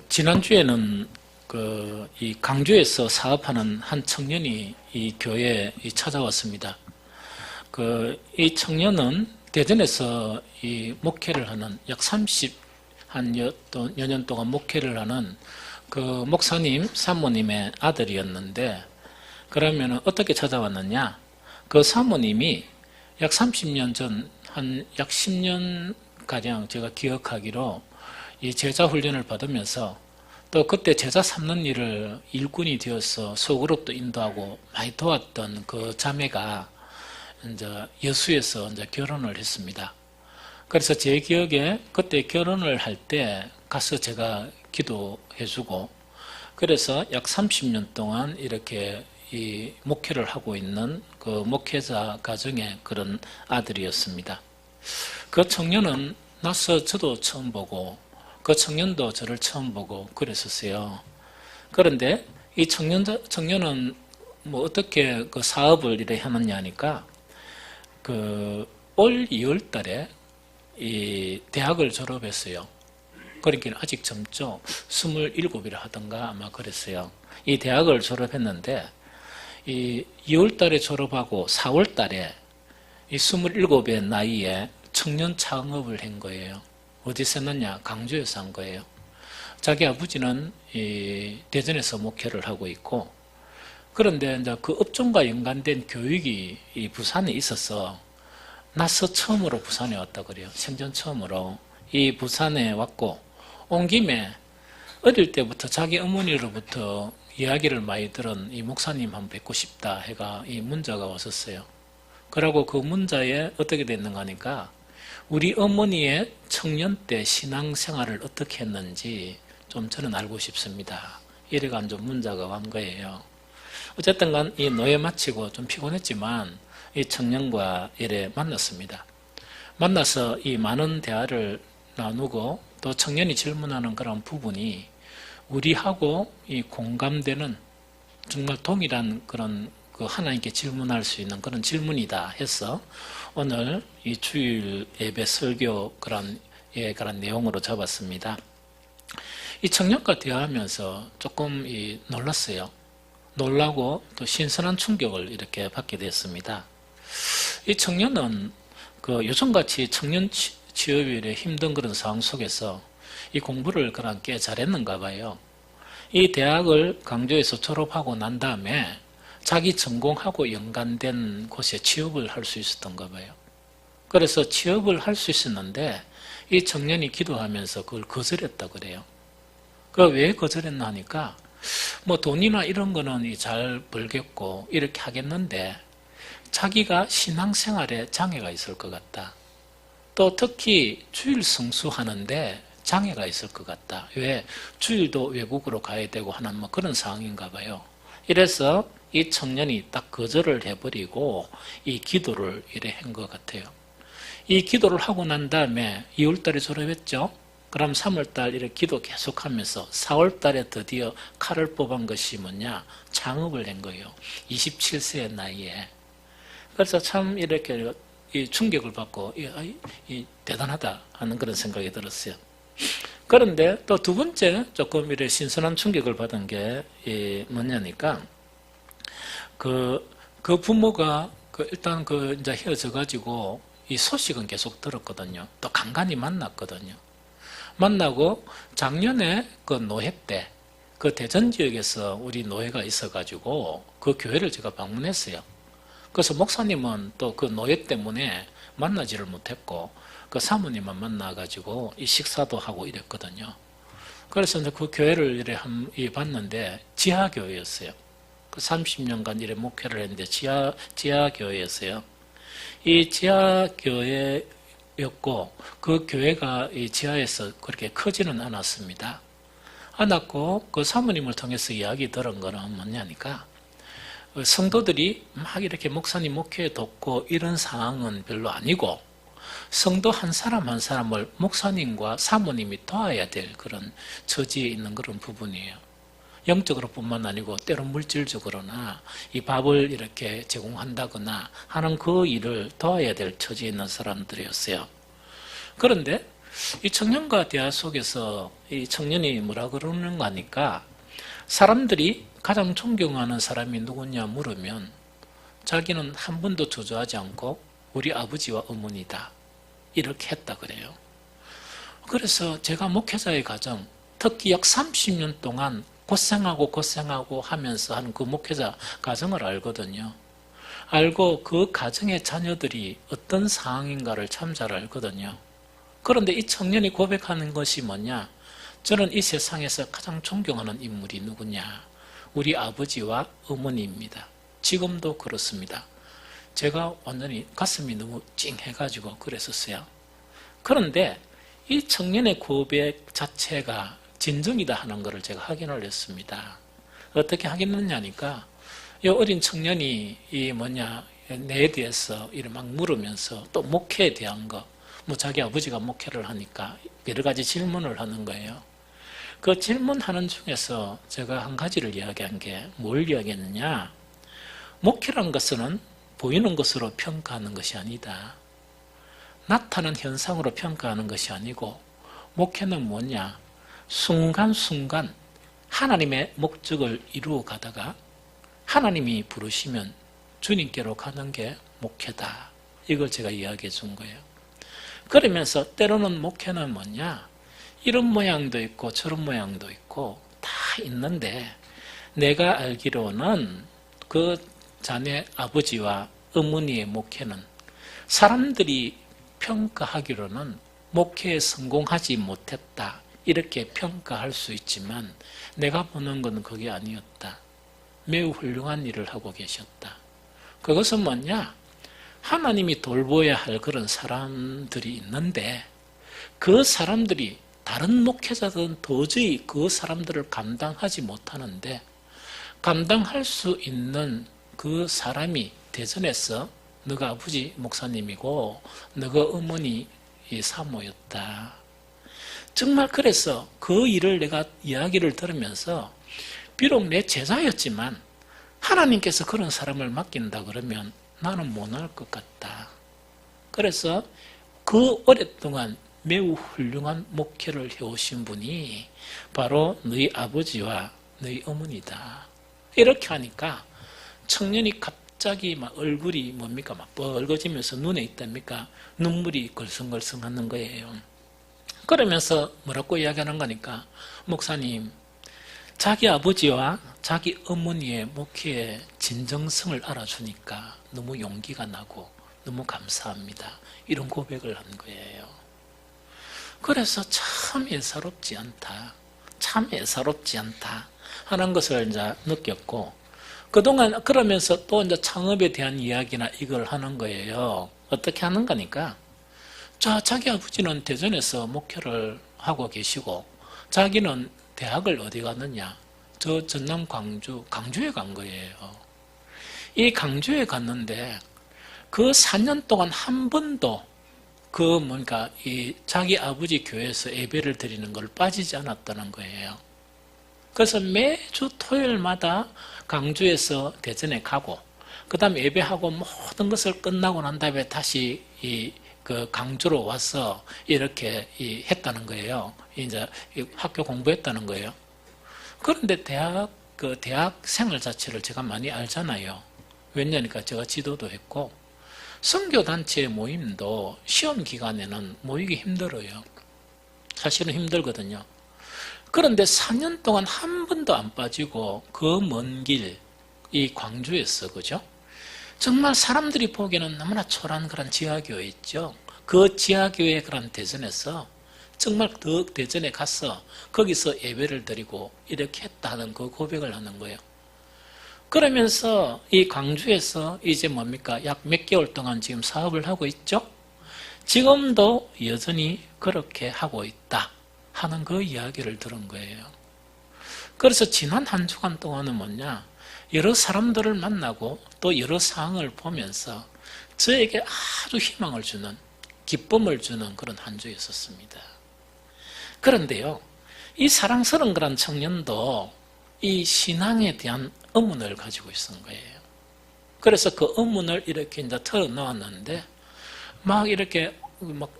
지난주에는 이 강주에서 사업하는 한 청년이 이 교회에 찾아왔습니다. 이 청년은 대전에서 이 목회를 하는 약 30여 년 동안 목회를 하는 그 목사님, 사모님의 아들이었는데, 그러면 어떻게 찾아왔느냐? 그 사모님이 약 30년 전, 한 약 10년 가량 제가 기억하기로 이 제자 훈련을 받으면서 또 그때 제자 삼는 일을 일꾼이 되어서 소그룹도 인도하고 많이 도왔던 그 자매가 이제 여수에서 이제 결혼을 했습니다. 그래서 제 기억에 그때 결혼을 할 때 가서 제가 기도해주고, 그래서 약 30년 동안 이렇게 이 목회를 하고 있는 그 목회자 가정의 그런 아들이었습니다. 그 청년은 나서 저도 처음 보고 그 청년도 저를 처음 보고 그랬었어요. 그런데 이 청년은 뭐 어떻게 그 사업을 이래 하느냐 하니까 올 2월 달에 이 대학을 졸업했어요. 그러니까 아직 젊죠. 27이라 하던가 아마 그랬어요. 이 대학을 졸업했는데 이 2월 달에 졸업하고 4월 달에 이 27의 나이에 청년 창업을 한 거예요. 어디서 했느냐? 강주에서 한 거예요. 자기 아버지는 이 대전에서 목회를 하고 있고, 그런데 이제 그 업종과 연관된 교육이 이 부산에 있어서 나서 처음으로 부산에 왔다 그래요. 생전 처음으로 이 부산에 왔고, 온 김에 어릴 때부터 자기 어머니로부터 이야기를 많이 들은 이 목사님 한번 뵙고 싶다 해가 이 문자가 왔었어요. 그러고 그 문자에 어떻게 됐는가 하니까 우리 어머니의 청년 때 신앙생활을 어떻게 했는지 좀 저는 알고 싶습니다. 이래가 좀 문자가 온 거예요. 어쨌든 간 이 노예 마치고 좀 피곤했지만 이 청년과 이래 만났습니다. 만나서 이 많은 대화를 나누고 또 청년이 질문하는 그런 부분이 우리하고 이 공감되는 정말 동일한 그런 그 하나님께 질문할 수 있는 그런 질문이다 해서 오늘 이 주일 예배 설교 그런 내용으로 잡았습니다. 이 청년과 대화하면서 조금 놀랐어요. 놀라고 또 신선한 충격을 이렇게 받게 됐습니다. 이 청년은 요즘같이 청년 취업이 힘든 그런 상황 속에서 이 공부를 그냥 꽤 잘했는가 봐요. 이 대학을 강주에서 졸업하고 난 다음에 자기 전공하고 연관된 곳에 취업을 할 수 있었던가 봐요. 그래서 취업을 할 수 있었는데 이 청년이 기도하면서 그걸 거절했다 그래요. 왜 거절했나 하니까 뭐 돈이나 이런 거는 잘 벌겠고 이렇게 하겠는데 자기가 신앙생활에 장애가 있을 것 같다. 또 특히 주일 성수하는데 장애가 있을 것 같다. 왜? 주일도 외국으로 가야 되고 하는 뭐 그런 상황인가 봐요. 이래서 이 청년이 딱 거절을 해버리고 이 기도를 이래 한 것 같아요. 이 기도를 하고 난 다음에 2월달에 졸업했죠. 그럼 3월달 이렇게 기도 계속하면서 4월달에 드디어 칼을 뽑은 것이 뭐냐? 창업을 한 거예요. 27세의 나이에. 그래서 참 이렇게 이 충격을 받고 대단하다 하는 그런 생각이 들었어요. 그런데 또 두 번째 조금 이렇게 신선한 충격을 받은 게 뭐냐니까 그 부모가 일단 이제 헤어져 가지고 이 소식은 계속 들었거든요. 또 간간히 만났거든요. 만나고 작년에 그 노회 때 그 대전 지역에서 우리 노회가 있어 가지고 그 교회를 제가 방문했어요. 그래서 목사님은 또 그 노예 때문에 만나지를 못했고 그 사모님만 만나가지고 이 식사도 하고 이랬거든요. 그래서 이제 그 교회를 이래 봤는데 지하교회였어요. 그 30년간 이래 목회를 했는데 지하교회였어요. 이 지하교회였고 그 교회가 이 지하에서 그렇게 크지는 않았습니다. 않았고 그 사모님을 통해서 이야기 들은 거는 뭐냐니까 성도들이 막 이렇게 목사님 목회 돕고 이런 상황은 별로 아니고 성도 한 사람 한 사람을 목사님과 사모님이 도와야 될 그런 처지에 있는 그런 부분이에요. 영적으로 뿐만 아니고 때로 물질적으로나 이 밥을 이렇게 제공한다거나 하는 그 일을 도와야 될 처지에 있는 사람들이었어요. 그런데 이 청년과 대화 속에서 이 청년이 뭐라 그러는가 하니까 사람들이 가장 존경하는 사람이 누구냐 물으면 자기는 한 번도 주저하지 않고 우리 아버지와 어머니다. 이렇게 했다 그래요. 그래서 제가 목회자의 가정, 특히 약 30년 동안 고생하고 하면서 하는 그 목회자 가정을 알거든요. 알고 그 가정의 자녀들이 어떤 상황인가를 참 잘 알거든요. 그런데 이 청년이 고백하는 것이 뭐냐? 저는 이 세상에서 가장 존경하는 인물이 누구냐? 우리 아버지와 어머니입니다. 지금도 그렇습니다. 제가 완전히 가슴이 너무 찡해가지고 그랬었어요. 그런데 이 청년의 고백 자체가 진정이다 하는 것을 제가 확인을 했습니다. 어떻게 확인했냐니까 이 어린 청년이 내에 대해서 이렇게 막 물으면서 또 목회에 대한 거, 자기 아버지가 목회를 하니까 여러 가지 질문을 하는 거예요. 그 질문하는 중에서 제가 한 가지를 이야기한 게 뭘 이야기했느냐? 목회라는 것은 보이는 것으로 평가하는 것이 아니다. 나타나는 현상으로 평가하는 것이 아니고 목회는 뭐냐? 순간순간 하나님의 목적을 이루어 가다가 하나님이 부르시면 주님께로 가는 게 목회다. 이걸 제가 이야기해 준 거예요. 그러면서 때로는 목회는 뭐냐? 이런 모양도 있고 저런 모양도 있고 다 있는데 내가 알기로는 그 자네 아버지와 어머니의 목회는 사람들이 평가하기로는 목회에 성공하지 못했다. 이렇게 평가할 수 있지만 내가 보는 건 그게 아니었다. 매우 훌륭한 일을 하고 계셨다. 그것은 뭐냐? 하나님이 돌보아야 할 그런 사람들이 있는데 그 사람들이 다른 목회자들은 도저히 그 사람들을 감당하지 못하는데 감당할 수 있는 그 사람이 대전에서 너가 아버지 목사님이고 너가 어머니 사모였다. 정말 그래서 그 일을 내가 이야기를 들으면서 비록 내 제자였지만 하나님께서 그런 사람을 맡긴다 그러면 나는 못할 것 같다. 그래서 그 오랫동안 매우 훌륭한 목회를 해오신 분이 바로 너희 아버지와 너희 어머니다. 이렇게 하니까 청년이 갑자기 막 얼굴이 막 뻘거지면서 눈에 있답니까? 눈물이 걸성걸성하는 거예요. 그러면서 뭐라고 이야기하는 거니까 목사님, 자기 아버지와 자기 어머니의 목회의 진정성을 알아주니까 너무 용기가 나고 너무 감사합니다. 이런 고백을 한 거예요. 그래서 참 애사롭지 않다. 참 애사롭지 않다 하는 것을 이제 느꼈고 그동안 그러면서 또 이제 창업에 대한 이야기나 이걸 하는 거예요. 어떻게 하는 거니까 자기 아버지는 대전에서 목회를 하고 계시고 자기는 대학을 어디 갔느냐? 저 전남 강주에 간 거예요. 이 강주에 갔는데 그 4년 동안 한 번도 이 자기 아버지 교회에서 예배를 드리는 걸 빠지지 않았다는 거예요. 그래서 매주 토요일마다 강주에서 대전에 가고, 그 다음에 예배하고 모든 것을 끝나고 난 다음에 다시 그 강주로 와서 이렇게 했다는 거예요. 이제 학교 공부했다는 거예요. 그런데 대학 생활 자체를 제가 많이 알잖아요. 왜냐니까 제가 지도도 했고, 선교단체 모임도 시험 기간에는 모이기 힘들어요. 사실은 힘들거든요. 그런데 4년 동안 한 번도 안 빠지고 그 먼 길, 이 광주에서, 그죠? 정말 사람들이 보기에는 너무나 초라한 그런 지하교회 있죠. 그 지하교회 그런 대전에서 정말 그 대전에 가서 거기서 예배를 드리고 이렇게 했다는 그 고백을 하는 거예요. 그러면서 이 광주에서 이제 약 몇 개월 동안 지금 사업을 하고 있죠. 지금도 여전히 그렇게 하고 있다 하는 그 이야기를 들은 거예요. 그래서 지난 한 주간 동안은 여러 사람들을 만나고 또 여러 상황을 보면서 저에게 아주 희망을 주는, 기쁨을 주는 그런 한 주였었습니다. 그런데요, 이 사랑스러운 그런 청년도 이 신앙에 대한 의문을 가지고 있었던 거예요. 그래서 그 의문을 이렇게 이제 털어놓았는데 막 이렇게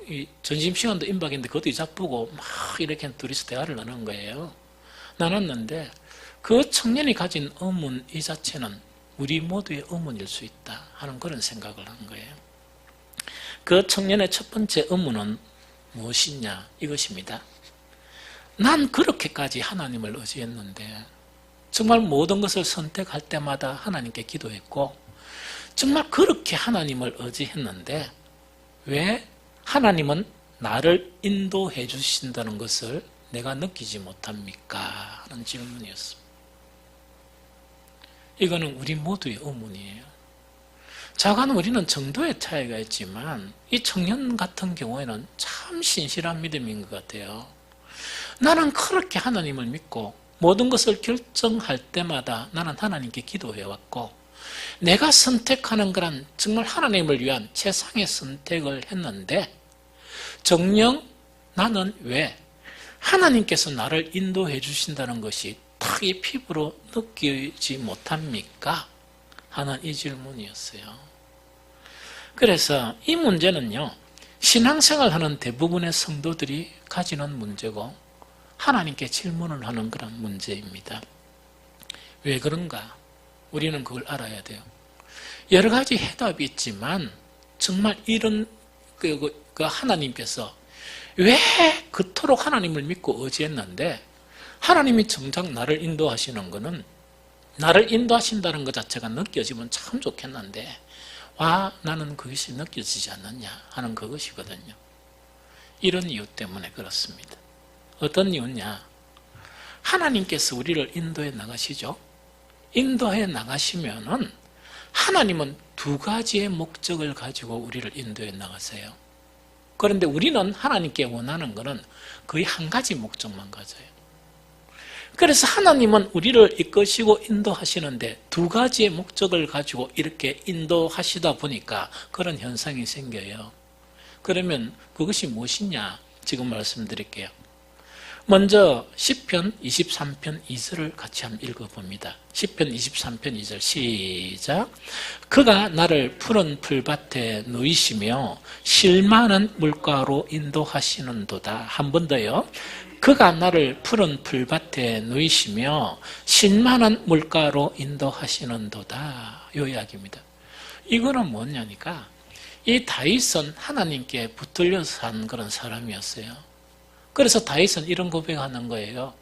이 점심시간도 임박인데 그것도 이작 보고 막 이렇게 둘이서 대화를 나눈 거예요. 나눴는데 그 청년이 가진 의문 이 자체는 우리 모두의 의문일 수 있다 하는 그런 생각을 한 거예요. 그 청년의 첫 번째 의문은 무엇이냐 이것입니다. 난 그렇게까지 하나님을 의지했는데 정말 모든 것을 선택할 때마다 하나님께 기도했고 정말 그렇게 하나님을 의지했는데 왜 하나님은 나를 인도해 주신다는 것을 내가 느끼지 못합니까? 하는 질문이었습니다. 이거는 우리 모두의 의문이에요. 자관 우리는 정도의 차이가 있지만 이 청년 같은 경우에는 참 신실한 믿음인 것 같아요. 나는 그렇게 하나님을 믿고 모든 것을 결정할 때마다 나는 하나님께 기도해왔고 내가 선택하는 거란 정말 하나님을 위한 최상의 선택을 했는데 정녕 나는 왜 하나님께서 나를 인도해 주신다는 것이 딱 이 피부로 느끼지 못합니까? 하는 이 질문이었어요. 그래서 이 문제는요, 신앙생활하는 대부분의 성도들이 가지는 문제고 하나님께 질문을 하는 그런 문제입니다. 왜 그런가? 우리는 그걸 알아야 돼요. 여러 가지 해답이 있지만 정말 이런 하나님께서 왜 그토록 하나님을 믿고 의지했는데 하나님이 정작 나를 인도하시는 것은 나를 인도하신다는 것 자체가 느껴지면 참 좋겠는데 나는 그것이 느껴지지 않느냐 하는 그것이거든요. 이런 이유 때문에 그렇습니다. 어떤 이유냐? 하나님께서 우리를 인도해 나가시죠. 인도해 나가시면은 하나님은 두 가지의 목적을 가지고 우리를 인도해 나가세요. 그런데 우리는 하나님께 원하는 것은 거의 한 가지 목적만 가져요. 그래서 하나님은 우리를 이끄시고 인도하시는데 두 가지의 목적을 가지고 이렇게 인도하시다 보니까 그런 현상이 생겨요. 그러면 그것이 무엇이냐? 지금 말씀드릴게요. 먼저 시편 23편 2절을 같이 한번 읽어봅니다. 시편 23편 2절 시작. 그가 나를 푸른 풀밭에 누이시며 실 많은 물가로 인도하시는도다. 한 번 더요. 그가 나를 푸른 풀밭에 누이시며 실 많은 물가로 인도하시는도다. 이 이야기입니다. 이거는 뭐냐니까 이 다윗은 하나님께 붙들려서 산 그런 사람이었어요. 그래서 다윗은 이런 고백하는 거예요.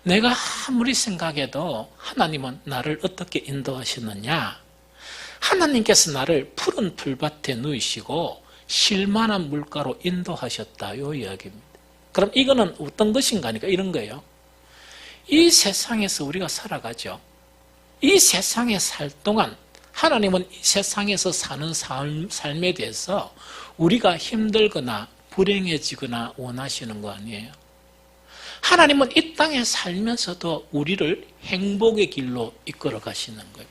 내가 아무리 생각해도 하나님은 나를 어떻게 인도하시느냐? 하나님께서 나를 푸른 풀밭에 누이시고 쉴만한 물가로 인도하셨다. 이 이야기입니다. 그럼 이거는 어떤 것인가 하니까 이런 거예요. 이 세상에서 우리가 살아가죠. 이 세상에 살 동안 하나님은 이 세상에서 사는 삶에 대해서 우리가 힘들거나 불행해지거나 원하시는 거 아니에요. 하나님은 이 땅에 살면서도 우리를 행복의 길로 이끌어 가시는 거예요.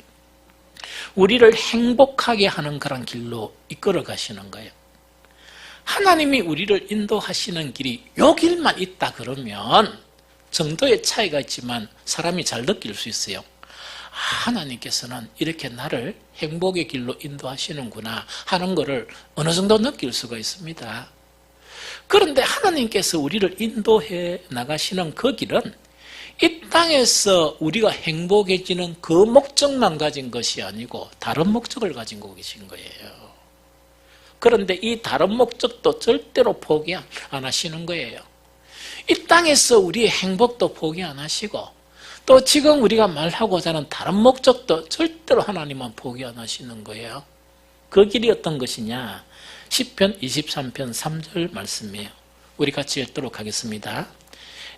우리를 행복하게 하는 그런 길로 이끌어 가시는 거예요. 하나님이 우리를 인도하시는 길이 요 길만 있다 그러면 정도의 차이가 있지만 사람이 잘 느낄 수 있어요. 하나님께서는 이렇게 나를 행복의 길로 인도하시는구나 하는 것을 어느 정도 느낄 수가 있습니다. 그런데 하나님께서 우리를 인도해 나가시는 그 길은 이 땅에서 우리가 행복해지는 그 목적만 가진 것이 아니고 다른 목적을 가지고 계신 거예요. 그런데 이 다른 목적도 절대로 포기 안 하시는 거예요. 이 땅에서 우리의 행복도 포기 안 하시고 또 지금 우리가 말하고자 하는 다른 목적도 절대로 하나님은 포기 안 하시는 거예요. 그 길이 어떤 것이냐? 시편 23편 3절 말씀이에요. 우리 같이 읽도록 하겠습니다.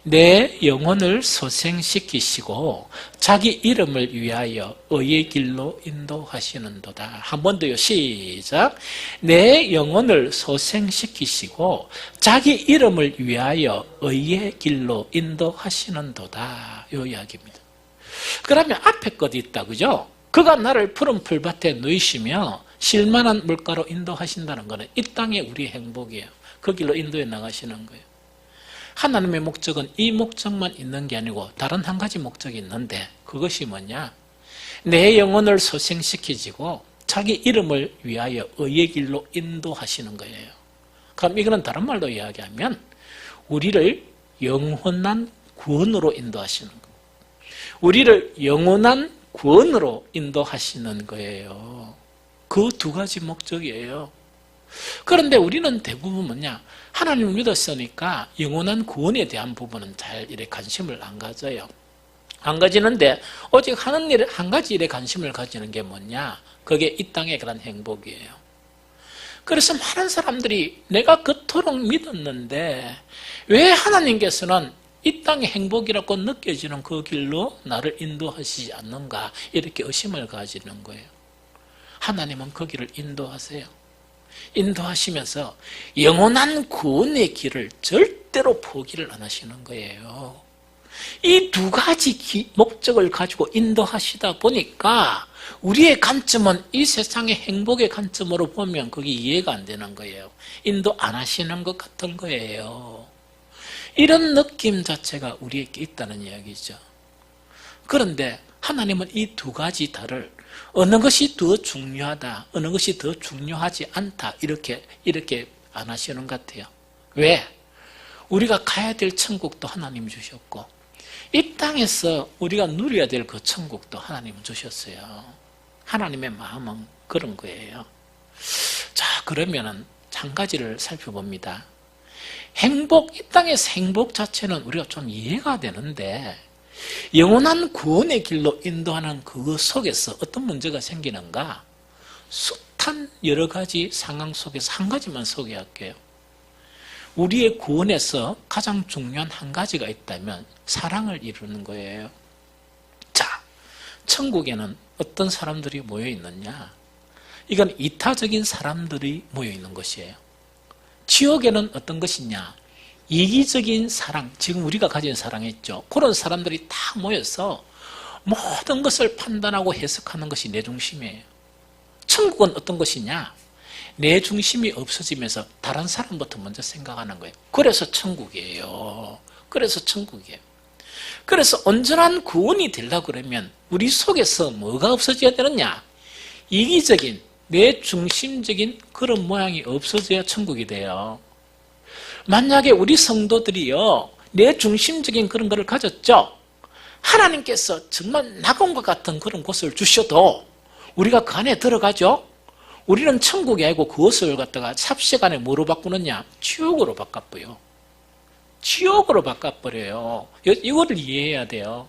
내 영혼을 소생시키시고 자기 이름을 위하여 의의 길로 인도하시는도다. 한 번 더요. 시작. 내 영혼을 소생시키시고 자기 이름을 위하여 의의 길로 인도하시는도다. 이 이야기입니다. 그러면 앞에 것이 있다. 그죠? 그가 나를 푸른 풀밭에 누이시며 쉴만한 물가로 인도하신다는 것은 이 땅에 우리의 행복이에요. 그 길로 인도해 나가시는 거예요. 하나님의 목적은 이 목적만 있는 게 아니고 다른 한 가지 목적이 있는데 그것이 뭐냐? 내 영혼을 소생시키시고 자기 이름을 위하여 의의 길로 인도하시는 거예요. 그럼 이거는 다른 말로 이야기하면 우리를 영원한 구원으로 인도하시는 거. 우리를 영원한 구원으로 인도하시는 거예요. 그 두 가지 목적이에요. 그런데 우리는 대부분 뭐냐? 하나님을 믿었으니까 영원한 구원에 대한 부분은 잘 이래 관심을 안 가져요. 안 가지는데 오직 하는 일, 한 가지 일에 관심을 가지는 게 뭐냐? 그게 이 땅에 그런 행복이에요. 그래서 많은 사람들이 내가 그토록 믿었는데 왜 하나님께서는 이 땅의 행복이라고 느껴지는 그 길로 나를 인도하시지 않는가? 이렇게 의심을 가지는 거예요. 하나님은 그 길을 인도하세요. 인도하시면서 영원한 구원의 길을 절대로 포기를 안 하시는 거예요. 이 두 가지 목적을 가지고 인도하시다 보니까 우리의 관점은 이 세상의 행복의 관점으로 보면 그게 이해가 안 되는 거예요. 인도 안 하시는 것 같은 거예요. 이런 느낌 자체가 우리에게 있다는 이야기죠. 그런데 하나님은 이 두 가지 다를 어느 것이 더 중요하다, 어느 것이 더 중요하지 않다 이렇게 안 하시는 것 같아요. 왜? 우리가 가야 될 천국도 하나님 주셨고 이 땅에서 우리가 누려야 될 그 천국도 하나님은 주셨어요. 하나님의 마음은 그런 거예요. 자, 그러면은 한 가지를 살펴봅니다. 행복, 이 땅에서 행복 자체는 우리가 좀 이해가 되는데 영원한 구원의 길로 인도하는 그 속에서 어떤 문제가 생기는가? 숱한 여러 가지 상황 속에서 한 가지만 소개할게요. 우리의 구원에서 가장 중요한 한 가지가 있다면 사랑을 이루는 거예요. 자, 천국에는 어떤 사람들이 모여 있느냐? 이건 이타적인 사람들이 모여 있는 것이에요. 지옥에는 어떤 것이냐? 이기적인 사랑, 지금 우리가 가진 사랑 있죠. 그런 사람들이 다 모여서 모든 것을 판단하고 해석하는 것이 내 중심이에요. 천국은 어떤 것이냐? 내 중심이 없어지면서 다른 사람부터 먼저 생각하는 거예요. 그래서 천국이에요. 그래서 천국이에요. 그래서 온전한 구원이 되려고 그러면 우리 속에서 뭐가 없어져야 되느냐? 이기적인, 내 중심적인 그런 모양이 없어져야 천국이 돼요. 만약에 우리 성도들이요, 내 중심적인 그런 것을 가졌죠? 하나님께서 정말 낙원과 같은 그런 곳을 주셔도 우리가 그 안에 들어가죠? 우리는 천국이 아니고 그것을 갖다가 삽시간에 뭐로 바꾸느냐? 지옥으로 바꿔버려요. 지옥으로 바꿔버려요. 이거를 이해해야 돼요.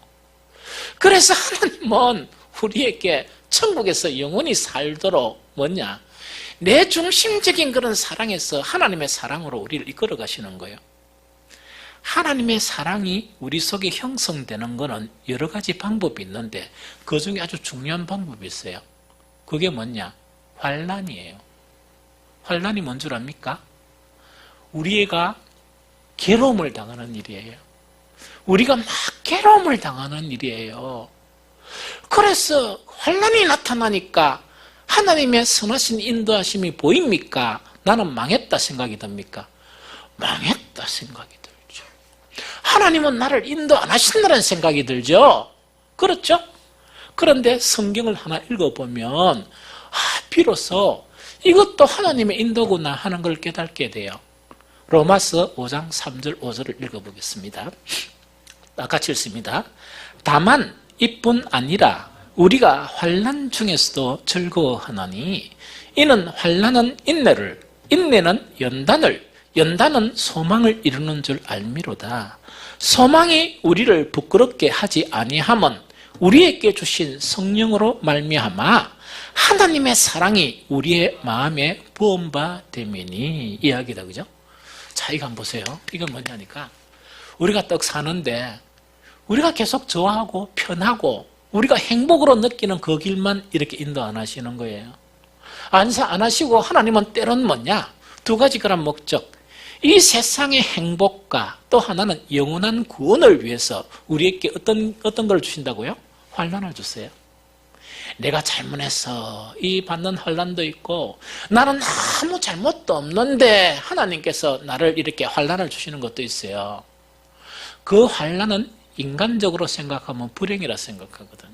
그래서 하나님은 우리에게 천국에서 영원히 살도록 뭐냐? 내 중심적인 그런 사랑에서 하나님의 사랑으로 우리를 이끌어 가시는 거예요. 하나님의 사랑이 우리 속에 형성되는 것은 여러 가지 방법이 있는데 그 중에 아주 중요한 방법이 있어요. 그게 뭐냐? 환난이에요. 환난이 뭔 줄 압니까? 우리가 괴로움을 당하는 일이에요. 우리가 막 괴로움을 당하는 일이에요. 그래서 환난이 나타나니까 하나님의 선하신 인도하심이 보입니까? 나는 망했다 생각이 듭니까? 망했다 생각이 들죠. 하나님은 나를 인도 안 하신다는 생각이 들죠. 그렇죠? 그런데 성경을 하나 읽어보면 비로소 이것도 하나님의 인도구나 하는 걸 깨닫게 돼요. 로마서 5장 3절 5절을 읽어보겠습니다. 같이 읽습니다. 다만 이뿐 아니라 우리가 환난 중에서도 즐거워하나니 이는 환난은 인내를, 인내는 연단을, 연단은 소망을 이루는 줄 알미로다. 소망이 우리를 부끄럽게 하지 아니함은 우리에게 주신 성령으로 말미암아 하나님의 사랑이 우리의 마음에 부은 바 됨이니 이야기다, 그죠? 자, 이거 한번 보세요. 이건 뭐냐니까 우리가 떡 사는데 우리가 계속 좋아하고 편하고 우리가 행복으로 느끼는 그 길만 이렇게 인도 안 하시는 거예요. 안 하시고 하나님은 때론 뭐냐? 두 가지 그런 목적. 이 세상의 행복과 또 하나는 영원한 구원을 위해서 우리에게 어떤 걸 주신다고요? 환난을 주세요. 내가 잘못해서 이 받는 환난도 있고 나는 아무 잘못도 없는데 하나님께서 나를 이렇게 환난을 주시는 것도 있어요. 그 환난은 인간적으로 생각하면 불행이라 생각하거든.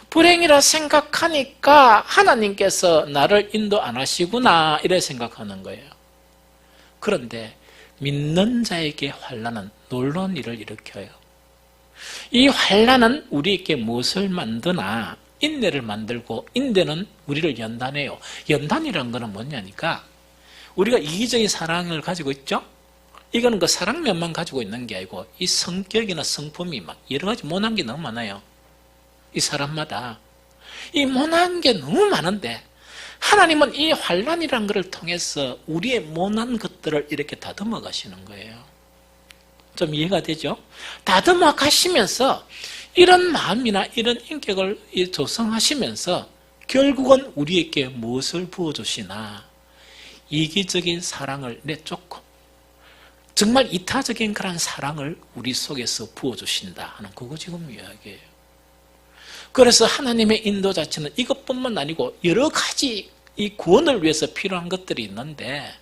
불행이라 생각하니까 하나님께서 나를 인도 안 하시구나 이래 생각하는 거예요. 그런데 믿는 자에게 환난은 놀라운 일을 일으켜요. 이 환난은 우리에게 무엇을 만드나? 인내를 만들고, 인내는 우리를 연단해요. 연단이라는 것은 뭐냐니까, 우리가 이기적인 사랑을 가지고 있죠? 이거는 그 사랑면만 가지고 있는 게 아니고 이 성격이나 성품이 막 여러 가지 모난 게 너무 많아요. 이 사람마다 이 모난 게 너무 많은데 하나님은 이 환난이라는 것을 통해서 우리의 모난 것들을 이렇게 다듬어 가시는 거예요. 좀 이해가 되죠? 다듬어 가시면서 이런 마음이나 이런 인격을 조성하시면서 결국은 우리에게 무엇을 부어주시나? 이기적인 사랑을 내쫓고 정말 이타적인 그런 사랑을 우리 속에서 부어주신다 하는 그거 지금 이야기예요. 그래서 하나님의 인도 자체는 이것뿐만 아니고 여러 가지 이 구원을 위해서 필요한 것들이 있는데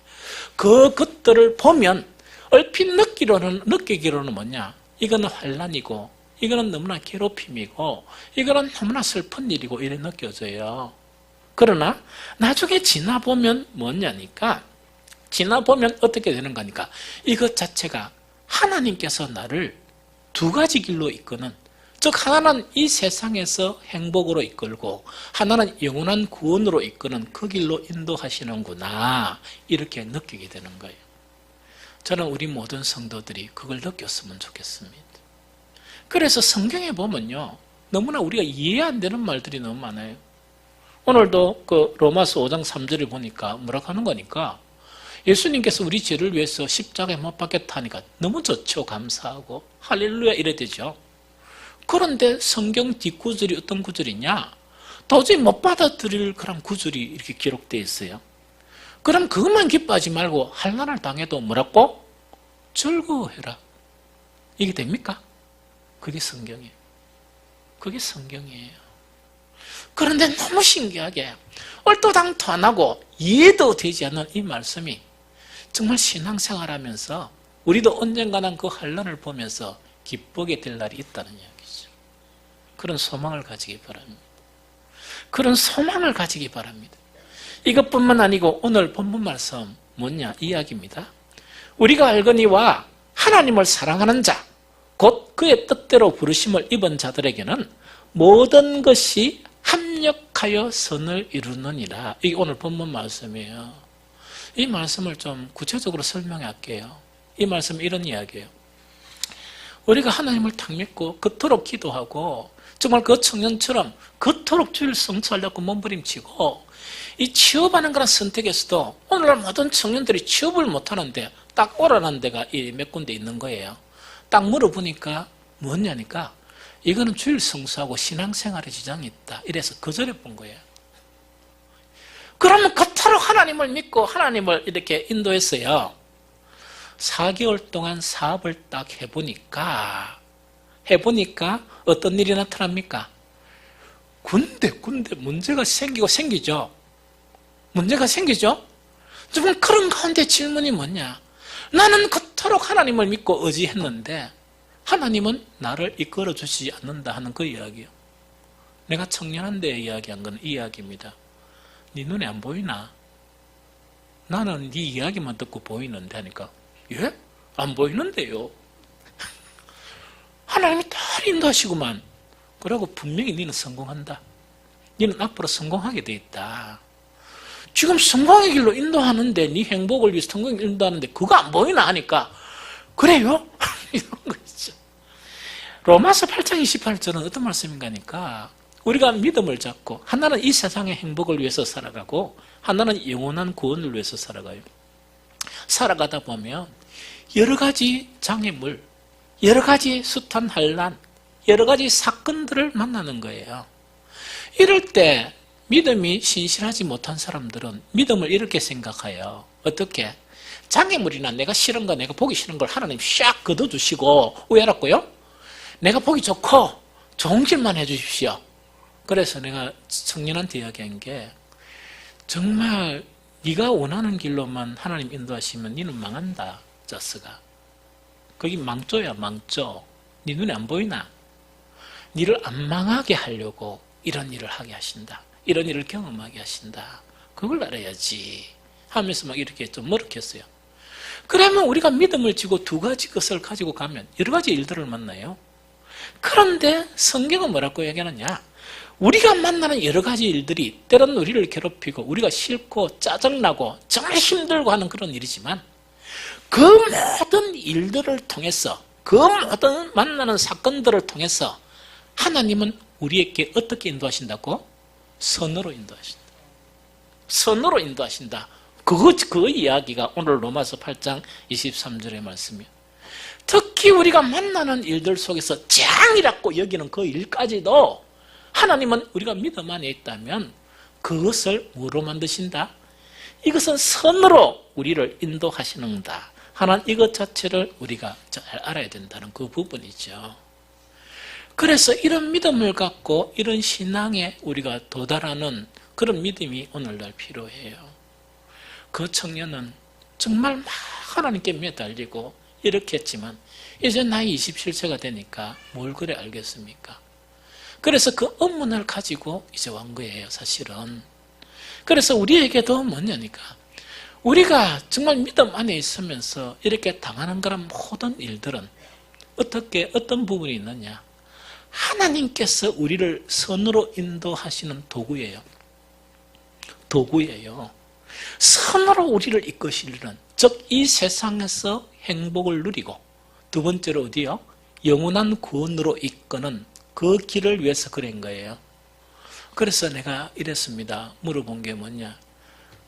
그것들을 보면 얼핏 느끼기로는 뭐냐? 이거는 환난이고 이거는 너무나 괴롭힘이고 이거는 너무나 슬픈 일이고 이래 느껴져요. 그러나 나중에 지나보면 뭐냐니까 지나보면 어떻게 되는 거니까 이것 자체가 하나님께서 나를 두 가지 길로 이끄는, 즉 하나는 이 세상에서 행복으로 이끌고 하나는 영원한 구원으로 이끄는 그 길로 인도하시는구나 이렇게 느끼게 되는 거예요. 저는 우리 모든 성도들이 그걸 느꼈으면 좋겠습니다. 그래서 성경에 보면요 너무나 우리가 이해 안 되는 말들이 너무 많아요. 오늘도 그 로마서 5장 3절을 보니까 뭐라고 하는 거니까 예수님께서 우리 죄를 위해서 십자가에 못 박혔다 하니까 너무 좋죠. 감사하고 할렐루야 이래 되죠. 그런데 성경 뒷구절이 어떤 구절이냐? 도저히 못 받아들일 그런 구절이 이렇게 기록되어 있어요. 그럼 그것만 기뻐하지 말고 환난을 당해도 뭐라고? 즐거워해라. 이게 됩니까? 그게 성경이에요. 그게 성경이에요. 그런데 너무 신기하게 얼토당토 안 하고 이해도 되지 않는 이 말씀이 정말 신앙생활하면서 우리도 언젠가는 그 환난을 보면서 기쁘게 될 날이 있다는 이야기죠. 그런 소망을 가지기 바랍니다. 그런 소망을 가지기 바랍니다. 이것뿐만 아니고 오늘 본문 말씀 뭐냐 이야기입니다. 우리가 알거니와 하나님을 사랑하는 자 곧 그의 뜻대로 부르심을 입은 자들에게는 모든 것이 합력하여 선을 이루느니라. 이게 오늘 본문 말씀이에요. 이 말씀을 좀 구체적으로 설명할게요. 이 말씀은 이런 이야기예요. 우리가 하나님을 딱 믿고 그토록 기도하고 정말 그 청년처럼 그토록 주일 성취하려고 몸부림치고 이 취업하는 그런 선택에서도 오늘날 모든 청년들이 취업을 못하는데 딱 오라는 데가 몇 군데 있는 거예요. 딱 물어보니까 뭐냐니까 이거는 주일 성수하고 신앙생활에 지장이 있다. 이래서 거절해 본 거예요. 그러면 그토록 하나님을 믿고 하나님을 이렇게 인도했어요. 4개월 동안 사업을 딱 해보니까 어떤 일이 나타납니까? 군데 문제가 생기죠. 문제가 생기죠. 정말 그런 가운데 질문이 뭐냐? 나는 그토록 하나님을 믿고 의지했는데 하나님은 나를 이끌어 주시지 않는다 하는 그 이야기요. 내가 청년한데 이야기한 건 이 이야기입니다. 네 눈에 안 보이나? 나는 네 이야기만 듣고 보이는데 하니까 예? 안 보이는데요. 하나님이 다 인도하시구만. 그러고 분명히 너는 성공한다. 너는 앞으로 성공하게 돼 있다. 지금 성공의 길로 인도하는데 네 행복을 위해서 성공의 길로 인도하는데 그거 안 보이나 하니까 그래요? 이런 거 있죠. 로마서 8장 28절은 어떤 말씀인가 하니까 우리가 믿음을 잡고 하나는 이 세상의 행복을 위해서 살아가고 하나는 영원한 구원을 위해서 살아가요. 살아가다 보면 여러 가지 장애물, 여러 가지 숱한 환난, 여러 가지 사건들을 만나는 거예요. 이럴 때 믿음이 신실하지 못한 사람들은 믿음을 이렇게 생각해요. 어떻게? 장애물이나 내가 싫은 거, 내가 보기 싫은 걸 하나님 샥 걷어주시고 왜 알았고요? 내가 보기 좋고 좋은 길만 해주십시오. 그래서 내가 청년한테 이야기한 게 정말 네가 원하는 길로만 하나님 인도하시면 너는 망한다. 자스가. 거기 망조야 망조. 네 눈에 안 보이나? 너를 안 망하게 하려고 이런 일을 하게 하신다. 이런 일을 경험하게 하신다. 그걸 알아야지 하면서 막 이렇게 좀 머쓱했어요. 그러면 우리가 믿음을 지고 두 가지 것을 가지고 가면 여러 가지 일들을 만나요. 그런데 성경은 뭐라고 얘기하느냐? 우리가 만나는 여러 가지 일들이 때로는 우리를 괴롭히고 우리가 싫고 짜증나고 정말 힘들고 하는 그런 일이지만 그 모든 일들을 통해서 그 모든 만나는 사건들을 통해서 하나님은 우리에게 어떻게 인도하신다고? 선으로 인도하신다. 선으로 인도하신다. 그 이야기가 오늘 로마서 8장 23절의 말씀이에요. 특히 우리가 만나는 일들 속에서 재앙이라고 여기는 그 일까지도 하나님은 우리가 믿음 안에 있다면 그것을 뭐로 만드신다? 이것은 선으로 우리를 인도하시는다 하는 이것 자체를 우리가 잘 알아야 된다는 그 부분이죠. 그래서 이런 믿음을 갖고 이런 신앙에 우리가 도달하는 그런 믿음이 오늘날 필요해요. 그 청년은 정말 막 하나님께 매달리고 이렇게 했지만 이제 나이 27세가 되니까 뭘 그래 알겠습니까? 그래서 그 업문을 가지고 이제 온 거예요, 사실은. 그래서 우리에게도 뭐냐니까 우리가 정말 믿음 안에 있으면서 이렇게 당하는 그런 모든 일들은 어떤 부분이 있느냐? 하나님께서 우리를 선으로 인도하시는 도구예요. 도구예요. 선으로 우리를 이끄시려는, 즉 이 세상에서 행복을 누리고 두 번째로 어디요? 영원한 구원으로 이끄는 그 길을 위해서 그런 거예요. 그래서 내가 이랬습니다. 물어본 게 뭐냐?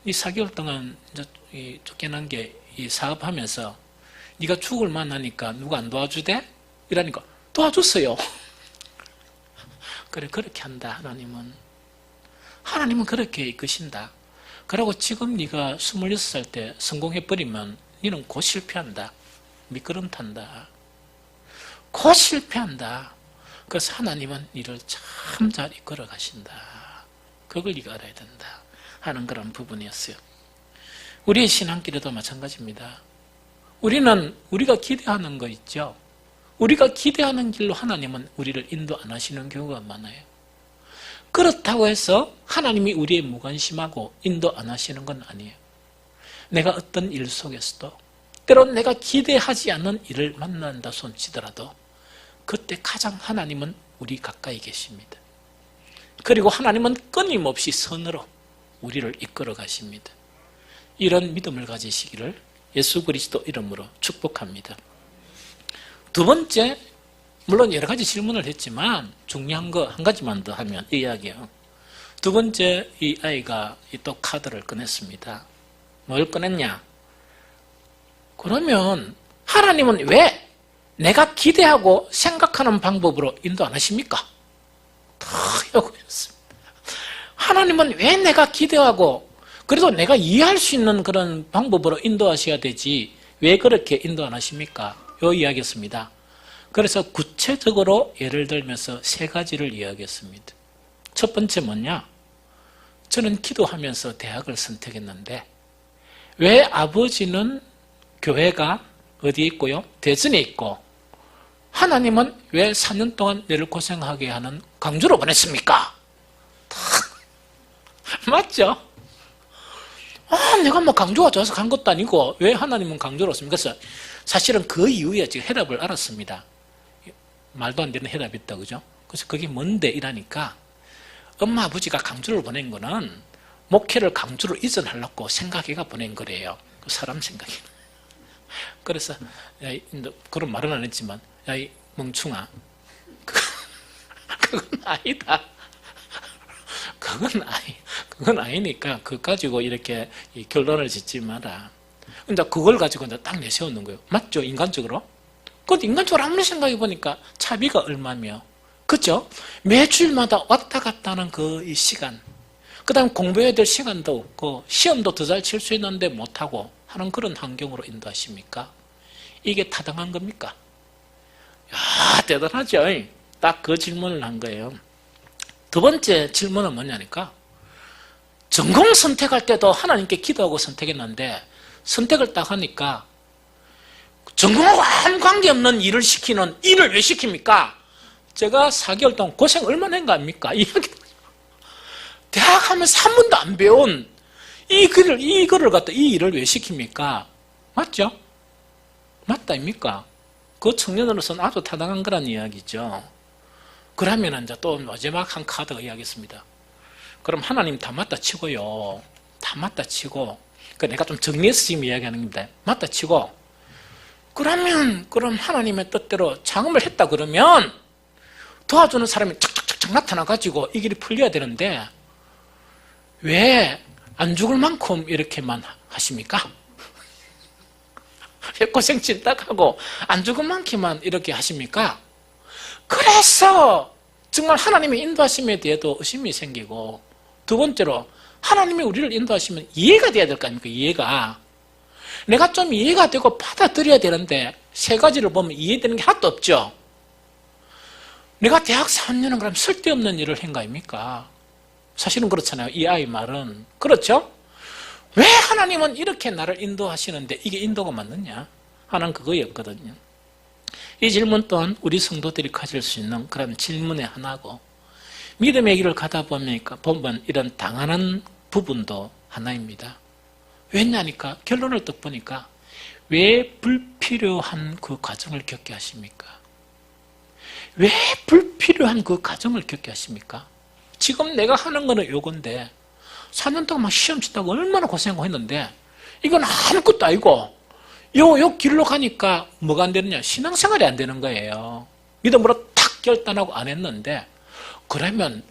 이 4개월 동안 이제 쫓겨난 게 이 사업하면서 네가 죽을 만하니까 누가 안 도와주대? 이러니까 도와줬어요. 그래, 그렇게 한다. 하나님은 그렇게 이끄신다. 그리고 지금 네가 26살 때 성공해버리면 너는 곧 실패한다. 미끄럼 탄다. 곧 실패한다. 그래서 하나님은 너를 참 잘 이끌어 가신다. 그걸 네가 알아야 된다 하는 그런 부분이었어요. 우리의 신앙길에도 마찬가지입니다. 우리가 기대하는 거 있죠. 우리가 기대하는 길로 하나님은 우리를 인도 안 하시는 경우가 많아요. 그렇다고 해서 하나님이 우리의 무관심하고 인도 안 하시는 건 아니에요. 내가 어떤 일 속에서도 때론 내가 기대하지 않는 일을 만난다 손치더라도 그때 가장 하나님은 우리 가까이 계십니다. 그리고 하나님은 끊임없이 선으로 우리를 이끌어 가십니다. 이런 믿음을 가지시기를 예수 그리스도 이름으로 축복합니다. 두 번째, 물론 여러 가지 질문을 했지만 중요한 거 한 가지만 더 하면 이 이야기예요. 두 번째, 이 아이가 또 카드를 꺼냈습니다. 뭘 꺼냈냐? 그러면 하나님은 왜 내가 기대하고 생각하는 방법으로 인도 안 하십니까? 다 요구했습니다. 하나님은 왜 내가 기대하고 그래도 내가 이해할 수 있는 그런 방법으로 인도하셔야 되지 왜 그렇게 인도 안 하십니까? 요 이야기했습니다. 그래서 구체적으로 예를 들면서 세 가지를 이야기했습니다. 첫 번째 뭐냐? 저는 기도하면서 대학을 선택했는데 왜 아버지는 교회가 어디에 있고요? 대전에 있고 하나님은 왜 4년 동안 내를 고생하게 하는 광주로 보냈습니까? 맞죠? 내가 뭐 광주가 좋아서 간 것도 아니고 왜 하나님은 광주로 왔습니까? 그래서 사실은 그 이후에 지금 해답을 알았습니다. 말도 안 되는 해답이 있다, 그죠? 그래서 그게 뭔데 이라니까 엄마 아버지가 광주를 보낸 거는 목회를 광주로 이전하려고 생각해가 보낸 거래요. 그 사람 생각이. 그래서 그런 말은 안 했지만 야, 이 멍충아 그건 아니다. 그건 아니니까 그거 가지고 이렇게 결론을 짓지 마라. 근데 그걸 가지고 이제 딱 내세우는 거예요. 맞죠? 인간적으로? 그런데 인간적으로 아무리 생각해 보니까 차비가 얼마며, 그죠? 매주일마다 왔다 갔다 하는 그 시간, 그 다음에 공부해야 될 시간도 없고 시험도 더 잘 칠 수 있는데 못하고 하는 그런 환경으로 인도하십니까? 이게 타당한 겁니까? 야, 대단하죠? 딱 그 질문을 한 거예요. 두 번째 질문은 뭐냐니까 전공 선택할 때도 하나님께 기도하고 선택했는데 선택을 딱 하니까 전공하고 아무 관계없는 일을 시키는 일을 왜 시킵니까? 제가 4개월 동안 고생 얼마나 한 거 아닙니까? 대학 하면서 한 번도 안 배운 이거를 갖다 이 일을 왜 시킵니까? 맞죠? 맞다, 입니까? 그 청년으로서는 아주 타당한 거란 이야기죠. 그러면 이제 또 마지막 한 카드 이야기했습니다. 그럼 하나님 다 맞다 치고요. 다 맞다 치고. 내가 좀 정리해서 지금 이야기하는 겁니다. 맞다 치고. 그럼 하나님의 뜻대로 장음을 했다 그러면 도와주는 사람이 착착착착 나타나가지고 이 길이 풀려야 되는데 왜 안 죽을 만큼 이렇게만 하십니까? 고생 찐딱 하고 안 죽을 만큼만 이렇게 하십니까? 그래서 정말 하나님의 인도하심에 대해도 의심이 생기고 두 번째로 하나님이 우리를 인도하시면 이해가 돼야 될 거 아닙니까? 이해가. 내가 좀 이해가 되고 받아들여야 되는데 세 가지를 보면 이해되는 게 하나도 없죠. 내가 대학 4년은 그럼 쓸데없는 일을 한 거 아닙니까? 사실은 그렇잖아요. 이 아이 말은. 그렇죠? 왜 하나님은 이렇게 나를 인도하시는데 이게 인도가 맞느냐? 하나는 그거였거든요. 이 질문 또한 우리 성도들이 가질 수 있는 그런 질문의 하나고 믿음의 길을 가다 보면 이런 당연한 부분도 하나입니다. 왜냐니까 결론을 딱 보니까 왜 불필요한 그 과정을 겪게 하십니까? 왜 불필요한 그 과정을 겪게 하십니까? 지금 내가 하는 거는 요건데 4년 동안 막 시험 치다가 얼마나 고생하고 했는데 이건 아무것도 아니고 요 길로 가니까 뭐가 안 되느냐? 신앙생활이 안 되는 거예요. 믿음으로 탁 결단하고 안 했는데 그러면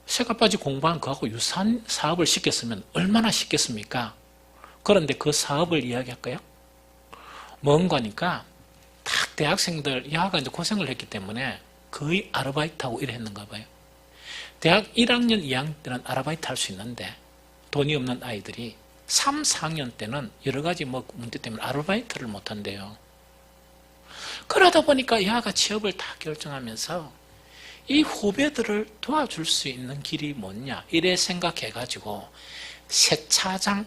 새까빠지 공부한 그하고 유사한 사업을 시켰으면 얼마나 쉽겠습니까? 그런데 그 사업을 이야기할까요? 뭔가니까 딱 대학생들 야가 이제 고생을 했기 때문에 거의 아르바이트하고 이랬는가 봐요. 대학 1학년, 2학년 때는 아르바이트 할 수 있는데 돈이 없는 아이들이 3, 4학년 때는 여러 가지 문제 때문에 아르바이트를 못 한대요. 그러다 보니까 야가 취업을 다 결정하면서 이 후배들을 도와줄 수 있는 길이 뭐냐 이래 생각해가지고 세차장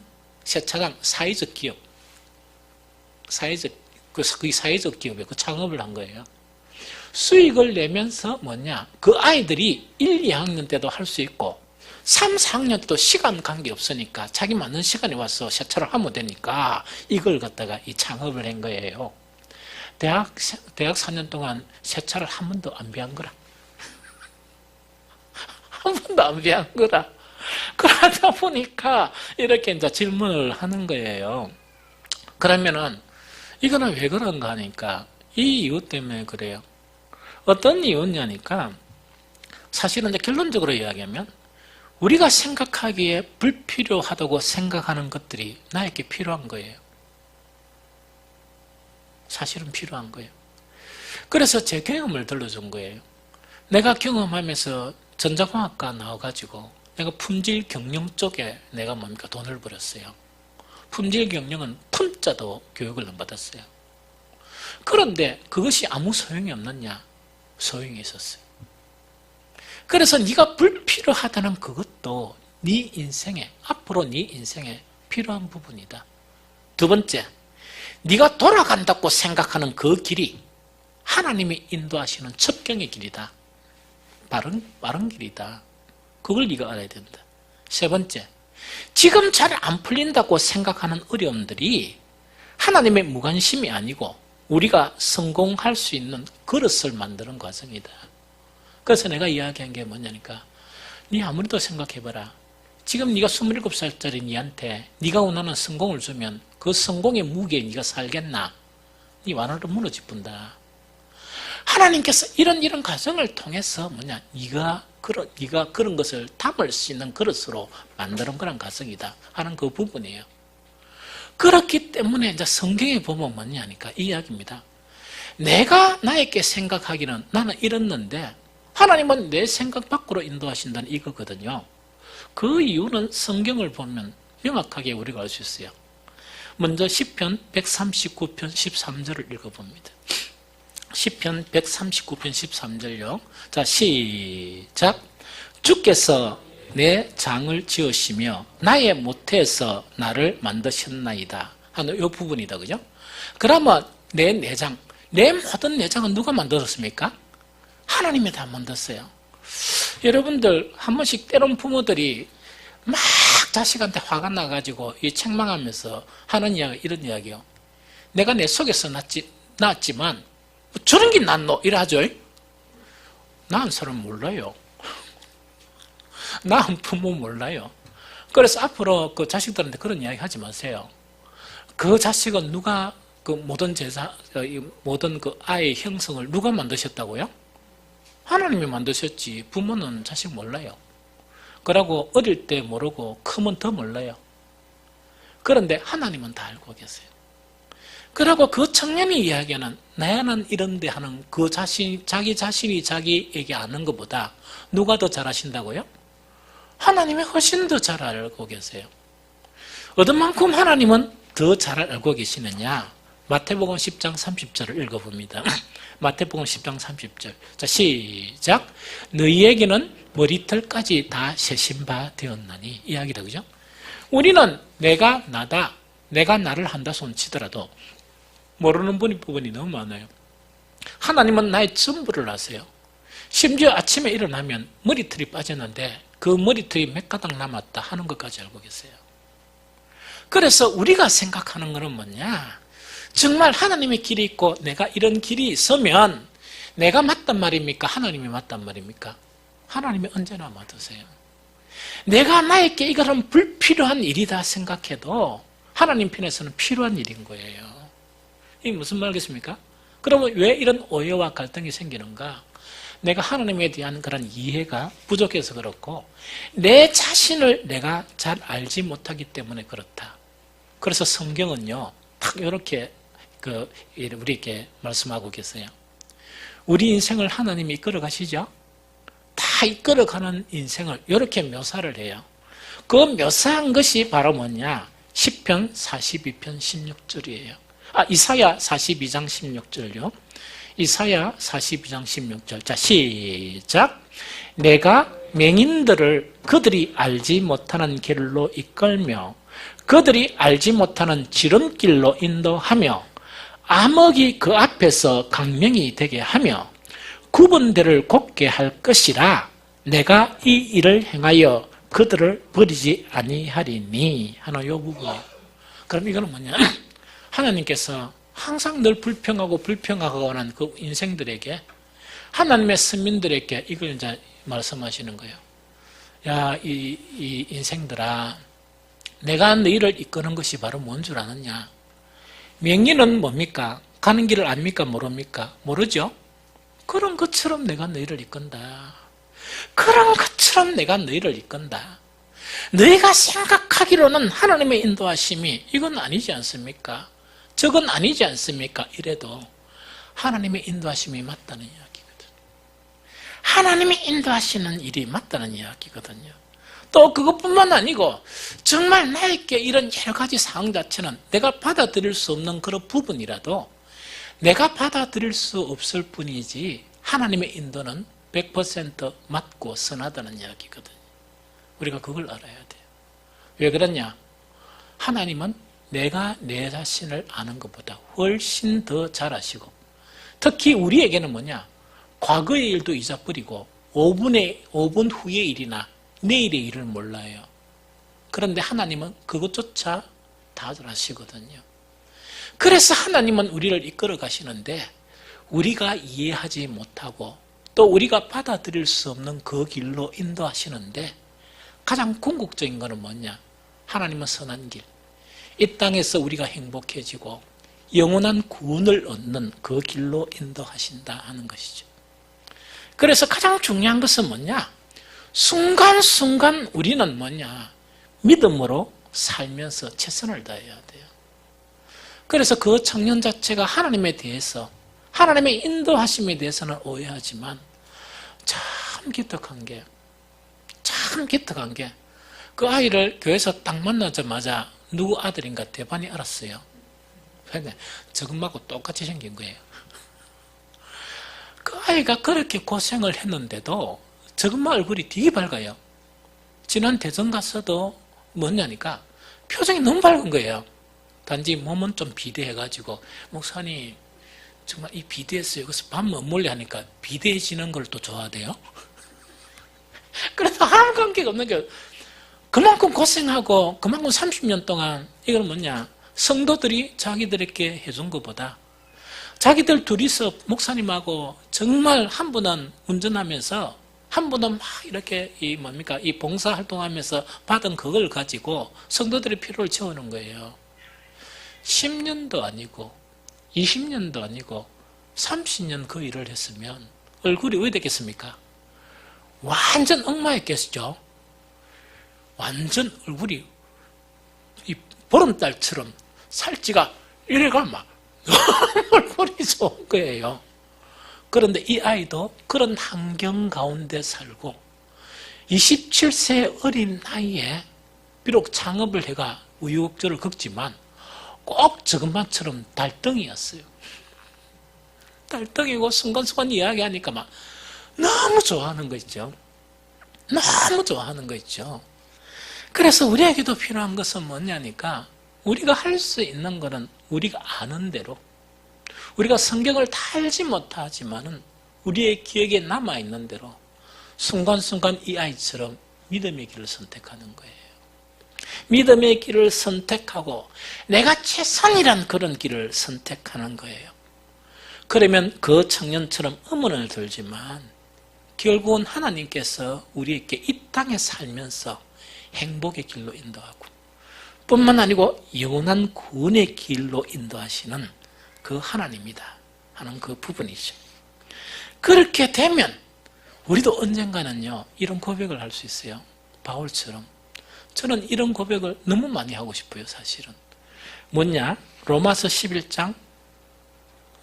사회적 기업 사회적 기업에 그 창업을 한 거예요. 수익을 내면서 그 아이들이 1, 2학년 때도 할 수 있고 3, 4학년 때도 시간 관계 없으니까 자기 맞는 시간에 와서 세차를 하면 되니까 이걸 갖다가 이 창업을 한 거예요. 대학 4년 동안 세차를 한 번도 안 비한 거라. 한 번도 안 비한 거라. 그러다 보니까 이렇게 이제 질문을 하는 거예요. 그러면은 이거는 왜 그런가 하니까 이 이유 때문에 그래요. 어떤 이유냐니까 사실은 이제 결론적으로 이야기하면 우리가 생각하기에 불필요하다고 생각하는 것들이 나에게 필요한 거예요. 사실은 필요한 거예요. 그래서 제 경험을 들려준 거예요. 내가 경험하면서 전자공학과 나와가지고 내가 품질 경영 쪽에 내가 돈을 벌었어요. 품질 경영은 품자도 교육을 안 받았어요. 그런데 그것이 아무 소용이 없느냐? 소용이 있었어요. 그래서 네가 불필요하다는 그것도 네 인생에 앞으로 네 인생에 필요한 부분이다. 두 번째, 네가 돌아간다고 생각하는 그 길이 하나님이 인도하시는 첩경의 길이다. 바른 길이다. 그걸 네가 알아야 된다. 세 번째, 지금 잘 안 풀린다고 생각하는 어려움들이 하나님의 무관심이 아니고 우리가 성공할 수 있는 그릇을 만드는 과정이다. 그래서 내가 이야기한 게 뭐냐니까 네 아무래도 생각해봐라. 지금 네가 27살짜리 네한테 네가 원하는 성공을 주면 그 성공의 무게에 네가 살겠나? 네 완화로 무너집분다. 하나님께서 이런 과정을 통해서 네가 그런 것을 담을 수 있는 그릇으로 만드는 그런 과정이다 하는 그 부분이에요. 그렇기 때문에 이제 성경에 보면 뭐냐니까 이 이야기입니다. 내가 나에게 생각하기는 나는 이랬는데 하나님은 내 생각 밖으로 인도하신다는 이거거든요. 그 이유는 성경을 보면 명확하게 우리가 알 수 있어요. 먼저 시편 139편 13절을 읽어봅니다. 시편 139편 13절요. 자, 시작. 주께서 내 장을 지으시며 나의 모태에서 나를 만드셨나이다 하는 이 부분이다. 그죠? 그러면 내 내장, 내 모든 내장은 누가 만들었습니까? 하나님이 다 만들었어요. 여러분들 한 번씩 때론 부모들이 막 자식한테 화가 나가지고 이 책망하면서 하는 이야기 이런 이야기요. 내가 내 속에서 낳았지만 저런 게 낫노? 이러죠. 낳은 사람 몰라요. 낳은 부모 몰라요. 그래서 앞으로 그 자식들한테 그런 이야기 하지 마세요. 그 자식은 누가 그 모든 모든 그 아이의 형성을 누가 만드셨다고요? 하나님이 만드셨지. 부모는 자식 몰라요. 그러고 어릴 때 모르고 크면 더 몰라요. 그런데 하나님은 다 알고 계세요. 그러고 그 청년이 이야기하는 나는 이런데 하는 그 자기 자신이 자기에게 아는 것보다 누가 더 잘 아신다고요? 하나님이 훨씬 더 잘 알고 계세요. 어떤 만큼 하나님은 더 잘 알고 계시느냐? 마태복음 10장 30절을 읽어봅니다. 마태복음 10장 30절. 자, 시작. 너희에게는 머리털까지 다 세신 바 되었나니. 이야기다, 그죠? 우리는 내가 나다, 내가 나를 한다 손치더라도 모르는 부분이 너무 많아요. 하나님은 나의 전부를 아세요. 심지어 아침에 일어나면 머리털이 빠졌는데 그 머리털이 몇 가닥 남았다 하는 것까지 알고 계세요. 그래서 우리가 생각하는 것은 뭐냐? 정말 하나님의 길이 있고 내가 이런 길이 있으면 내가 맞단 말입니까? 하나님이 맞단 말입니까? 하나님이 언제나 맞으세요. 내가 나에게 이것은 불필요한 일이다 생각해도 하나님 편에서는 필요한 일인 거예요. 이게 무슨 말이겠습니까? 그러면 왜 이런 오해와 갈등이 생기는가? 내가 하나님에 대한 그런 이해가 부족해서 그렇고 내 자신을 내가 잘 알지 못하기 때문에 그렇다. 그래서 성경은요, 딱 이렇게 우리에게 말씀하고 계세요. 우리 인생을 하나님이 이끌어 가시죠? 다 이끌어가는 인생을 이렇게 묘사를 해요. 그 묘사한 것이 바로 뭐냐? 시편 42편 16절이에요. 이사야 42장 16절요. 이사야 42장 16절. 자, 시작. 내가 맹인들을 그들이 알지 못하는 길로 이끌며 그들이 알지 못하는 지름길로 인도하며 암흑이 그 앞에서 강명이 되게 하며 구분대를 곱게 할 것이라. 내가 이 일을 행하여 그들을 버리지 아니하리니 하는 요 부분이에요. 그럼 이거는 뭐냐? 하나님께서 항상 늘 불평하고 하는 그 인생들에게, 하나님의 선민들에게 이걸 이제 말씀하시는 거예요. 야, 이 인생들아, 내가 너희를 이끄는 것이 바로 뭔 줄 아느냐? 명의는 뭡니까? 가는 길을 압니까? 모릅니까? 모르죠? 그런 것처럼 내가 너희를 이끈다. 그런 것처럼 내가 너희를 이끈다. 너희가 생각하기로는 하나님의 인도하심이 이건 아니지 않습니까? 저건 아니지 않습니까? 이래도 하나님의 인도하심이 맞다는 이야기거든요. 하나님이 인도하시는 일이 맞다는 이야기거든요. 또 그것뿐만 아니고 정말 나에게 이런 여러 가지 상황 자체는 내가 받아들일 수 없는 그런 부분이라도 내가 받아들일 수 없을 뿐이지 하나님의 인도는 100% 맞고 선하다는 이야기거든요. 우리가 그걸 알아야 돼요. 왜 그러냐? 하나님은 내가 내 자신을 아는 것보다 훨씬 더 잘 아시고, 특히 우리에게는 뭐냐? 과거의 일도 잊어버리고 5분 후의 일이나 내일의 일을 몰라요. 그런데 하나님은 그것조차 다 잘 아시거든요. 그래서 하나님은 우리를 이끌어 가시는데 우리가 이해하지 못하고 또 우리가 받아들일 수 없는 그 길로 인도하시는데 가장 궁극적인 것은 뭐냐? 하나님은 선한 길, 이 땅에서 우리가 행복해지고 영원한 구원을 얻는 그 길로 인도하신다 하는 것이죠. 그래서 가장 중요한 것은 뭐냐? 순간순간 우리는 뭐냐? 믿음으로 살면서 최선을 다해야 돼요. 그래서 그 청년 자체가 하나님에 대해서, 하나님의 인도하심에 대해서는 오해하지만 참 기특한 게 그 아이를 교회에서 딱 만나자마자 누구 아들인가 대반이 알았어요. 근데 저것하고 똑같이 생긴 거예요. 그 아이가 그렇게 고생을 했는데도 저것만 얼굴이 되게 밝아요. 지난 대전 갔어도 뭐냐니까 표정이 너무 밝은 거예요. 단지 몸은 좀 비대해가지고, 목사님 정말 이 비대했어요. 그래서 밥 먹물래 하니까 비대해지는 걸 또 좋아하대요. 그래서 아무 관계가 없는 게, 그만큼 고생하고 그만큼 30년 동안 이걸 뭐냐, 성도들이 자기들에게 해준 것보다 자기들 둘이서 목사님하고 정말 한 분은 운전하면서 한 분은 막 이렇게 이 봉사 활동하면서 받은 그걸 가지고 성도들의 필요를 채우는 거예요. 10년도 아니고 20년도 아니고 30년 그 일을 했으면 얼굴이 왜 됐겠습니까? 완전 엉망했겠죠. 완전 얼굴이 이 보름달처럼 살찌가 이래가 막 얼굴이 좋은 거예요. 그런데 이 아이도 그런 환경 가운데 살고 27세 어린 나이에 비록 창업을 해가 우유곡절을 겪지만 꼭 저것만처럼 달덩이였어요. 달덩이고 순간순간 이야기하니까 막 너무 좋아하는 거 있죠. 너무 좋아하는 거 있죠. 그래서 우리에게도 필요한 것은 뭐냐니까 우리가 할 수 있는 것은 우리가 아는 대로 우리가 성경을 다 알지 못하지만은 우리의 기억에 남아있는 대로 순간순간 이 아이처럼 믿음의 길을 선택하는 거예요. 믿음의 길을 선택하고 내가 최선이란 그런 길을 선택하는 거예요. 그러면 그 청년처럼 의문을 들지만 결국은 하나님께서 우리에게 이 땅에 살면서 행복의 길로 인도하고 뿐만 아니고 영원한 구원의 길로 인도하시는 그 하나님이다 하는 그 부분이죠. 그렇게 되면 우리도 언젠가는요 이런 고백을 할 수 있어요. 바울처럼. 저는 이런 고백을 너무 많이 하고 싶어요. 사실은. 뭐냐? 로마서 11장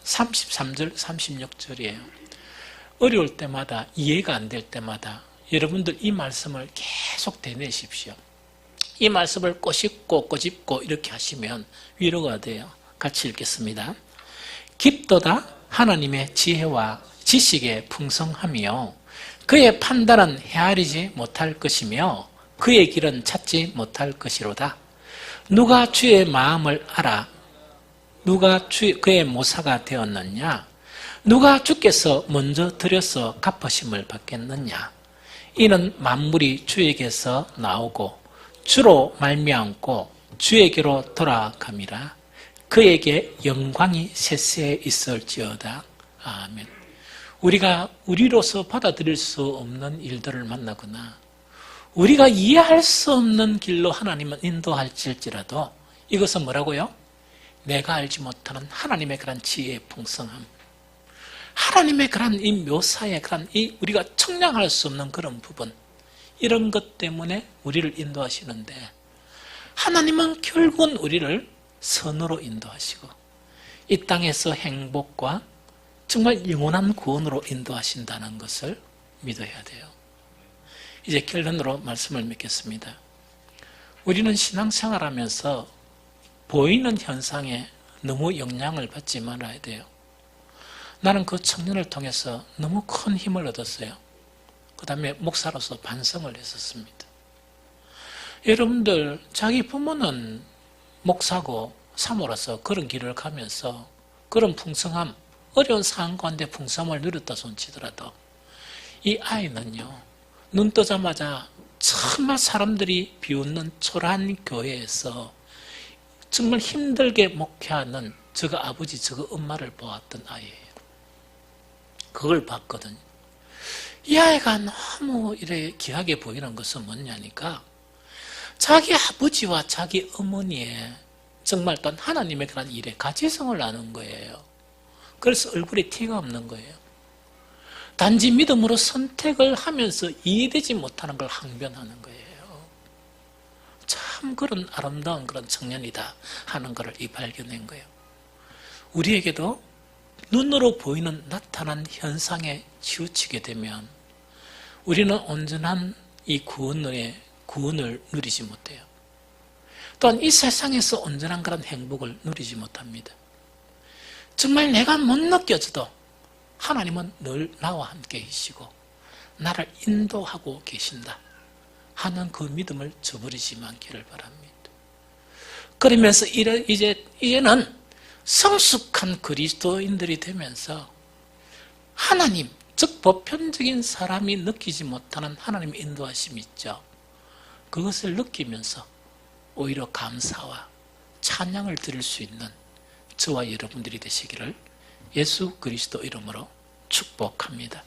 33절 36절이에요. 어려울 때마다 이해가 안 될 때마다 여러분들 이 말씀을 계속 되뇌십시오. 이 말씀을 꼬집고 이렇게 하시면 위로가 돼요. 같이 읽겠습니다. 깊도다 하나님의 지혜와 지식의 풍성함이요 그의 판단은 헤아리지 못할 것이며 그의 길은 찾지 못할 것이로다. 누가 주의 마음을 알아? 누가 그의 모사가 되었느냐? 누가 주께서 먼저 드려서 갚으심을 받겠느냐? 이는 만물이 주에게서 나오고 주로 말미암고 주에게로 돌아감이라. 그에게 영광이 세세에 있을지어다. 아멘. 우리가 우리로서 받아들일 수 없는 일들을 만나거나 우리가 이해할 수 없는 길로 하나님은 인도할지라도 이것은 뭐라고요? 내가 알지 못하는 하나님의 그런 지혜의 풍성함, 하나님의 그런 이 묘사의 그런 이 우리가 청량할 수 없는 그런 부분, 이런 것 때문에 우리를 인도하시는데 하나님은 결국은 우리를 선으로 인도하시고 이 땅에서 행복과 정말 영원한 구원으로 인도하신다는 것을 믿어야 돼요. 이제 결론으로 말씀을 맺겠습니다. 우리는 신앙생활하면서 보이는 현상에 너무 영향을 받지 말아야 돼요. 나는 그 청년을 통해서 너무 큰 힘을 얻었어요. 그 다음에 목사로서 반성을 했었습니다. 여러분들 자기 부모는 목사고 사모로서 그런 길을 가면서 그런 풍성함, 어려운 상황 가운데 풍성함을 누렸다 손치더라도 이 아이는요 눈 뜨자마자 정말 사람들이 비웃는 초라한 교회에서 정말 힘들게 목회하는 저거 아버지 저거 엄마를 보았던 아이예요. 그걸 봤거든요. 이 아이가 너무 이래 귀하게 보이는 것은 뭐냐니까 자기 아버지와 자기 어머니의 정말 또 하나님의 그런 일에 가치성을 아는 거예요. 그래서 얼굴에 티가 없는 거예요. 단지 믿음으로 선택을 하면서 이해되지 못하는 걸 항변하는 거예요. 참 그런 아름다운 그런 청년이다 하는 것을 발견한 거예요. 우리에게도 눈으로 보이는 나타난 현상에 치우치게 되면 우리는 온전한 이 구원을 누리지 못해요. 또한 이 세상에서 온전한 그런 행복을 누리지 못합니다. 정말 내가 못 느껴져도 하나님은 늘 나와 함께 계시고 나를 인도하고 계신다 하는 그 믿음을 저버리지 않기를 바랍니다. 그러면서 이제는 성숙한 그리스도인들이 되면서 하나님, 즉 보편적인 사람이 느끼지 못하는 하나님의 인도하심이 있죠. 그것을 느끼면서 오히려 감사와 찬양을 드릴 수 있는 저와 여러분들이 되시기를 예수 그리스도 이름으로 축복합니다.